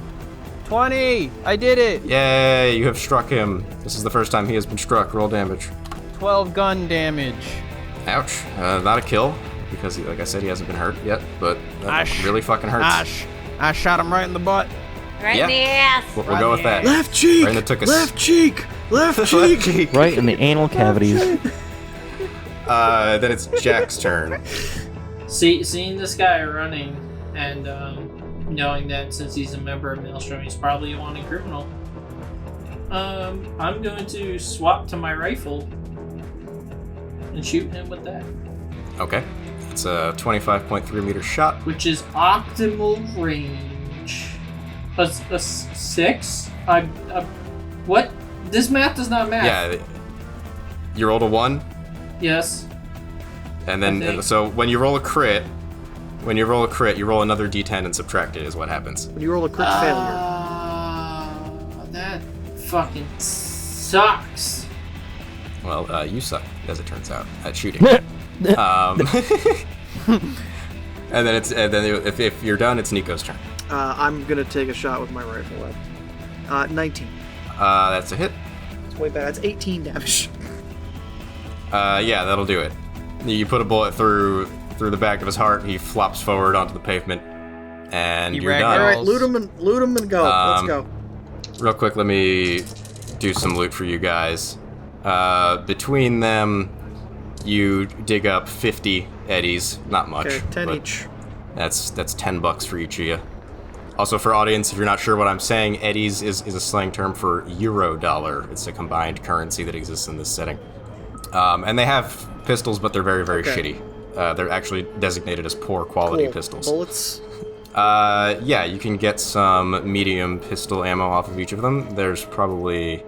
20. I did it. Yay, you have struck him. This is the first time he has been struck. Roll damage. 12 gun damage. Ouch. Not a kill, because like I said, he hasn't been hurt yet, but that really fucking hurts. I shot him right in the butt. Right in the ass. We'll go with that. Left cheek. Right in the tuchus. Left cheek. Left cheek. Right in the anal cavities. Then it's Jack's turn. Seeing this guy running and knowing that since he's a member of Maelstrom, he's probably a wanted criminal. I'm going to swap to my rifle and shoot him with that. Okay. It's a 25.3 meter shot. Which is optimal range. A 6? What? This math does not match. Yeah. You rolled a 1, Yes. and then so when you roll a crit, you roll another d10 and subtract it is what happens. When you roll a crit failure. That fucking sucks. Well, you suck, as it turns out, at shooting. And then if you're done, it's Nico's turn. I'm gonna take a shot with my rifle. 19. That's a hit. It's way bad. That's 18 damage. Yeah, that'll do it. You put a bullet through the back of his heart. He flops forward onto the pavement, and you're done. All right, loot him and go. Let's go. Real quick, let me do some loot for you guys. Between them, you dig up 50 eddies. Not much. Okay, 10 but each. That's $10 for each of you. Also, for audience, if you're not sure what I'm saying, eddies is a slang term for euro dollar. It's a combined currency that exists in this setting. And they have pistols, but they're very, very shitty. They're actually designated as poor quality pistols. Bullets? Yeah, you can get some medium pistol ammo off of each of them. There's probably...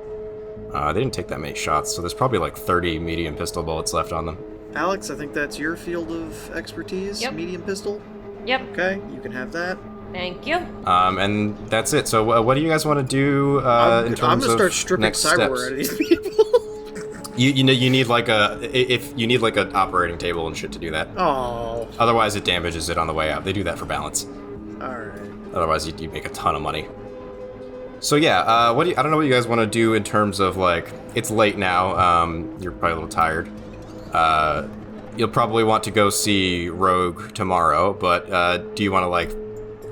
they didn't take that many shots, so there's probably like 30 medium pistol bullets left on them. Alex, I think that's your field of expertise. Yep. Medium pistol? Yep. Okay, you can have that. Thank you. And that's it. So what do you guys want to do in terms of I'm gonna start stripping next cyberware steps? out of these people. You need like an operating table and shit to do that. Oh. Otherwise, it damages it on the way out. They do that for balance. All right. Otherwise, you make a ton of money. So yeah, I don't know what you guys want to do in terms of like, it's late now. You're probably a little tired. You'll probably want to go see Rogue tomorrow, but do you want to like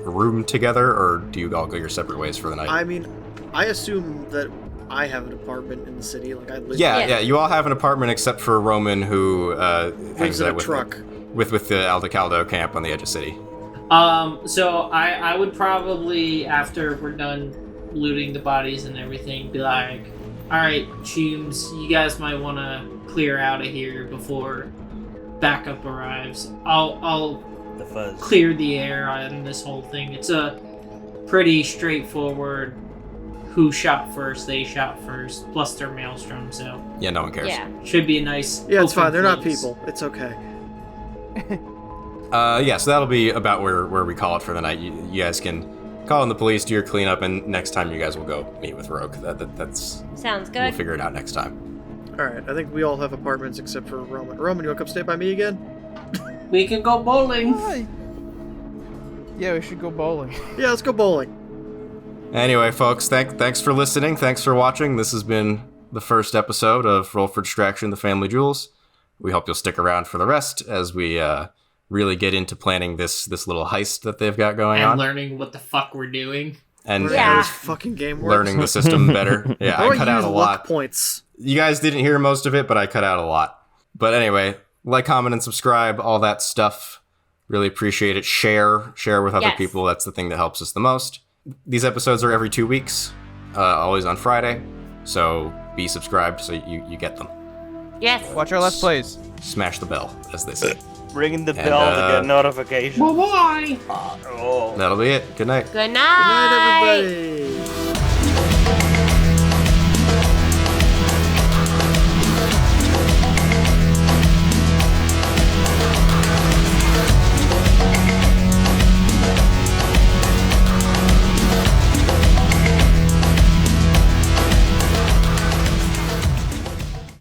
room together, or do you all go your separate ways for the night? I mean, I assume that I have an apartment in the city. Like I live. Yeah. You all have an apartment except for Roman, who hangs in out a truck with the Aldecaldo camp on the edge of city. So I would probably, after we're done looting the bodies and everything, be like, all right, Chooms, you guys might want to clear out of here before backup arrives. I'll The fuzz. clear the air on this whole thing. It's a pretty straightforward who shot first, they shot first, plus they're Maelstrom, so Yeah, no one cares. Yeah. should be a nice Yeah, it's open fine. They're not place. people. It's okay. Yeah, so that'll be about where we call it for the night. You guys can call in the police, do your cleanup, and next time you guys will go meet with Rogue. That's Sounds we'll good. figure it out next time. All right. I think we all have apartments except for Roman. Roman, you want to come stay by me again? We can go bowling. Yeah, we should go bowling. Yeah, let's go bowling. Anyway, folks, thanks for listening. Thanks for watching. This has been the first episode of Roll for Distraction, The Family Jewels. We hope you'll stick around for the rest as we really get into planning this little heist that they've got going And on. learning what the fuck we're doing. And Yeah. This fucking game works. learning the system better. Yeah, How do I cut out use a luck lot. points? You guys didn't hear most of it, but I cut out a lot. But anyway, like, comment, and subscribe, all that stuff. Really appreciate it. Share with other Yes. people. That's the thing that helps us the most. These episodes are every 2 weeks, always on Friday. So be subscribed so you get them. Yes. Watch our Let's Plays. Smash the bell, as they say. Ringing the bell to get notifications. Bye-bye. Oh. That'll be it. Good night. Good Good night, everybody.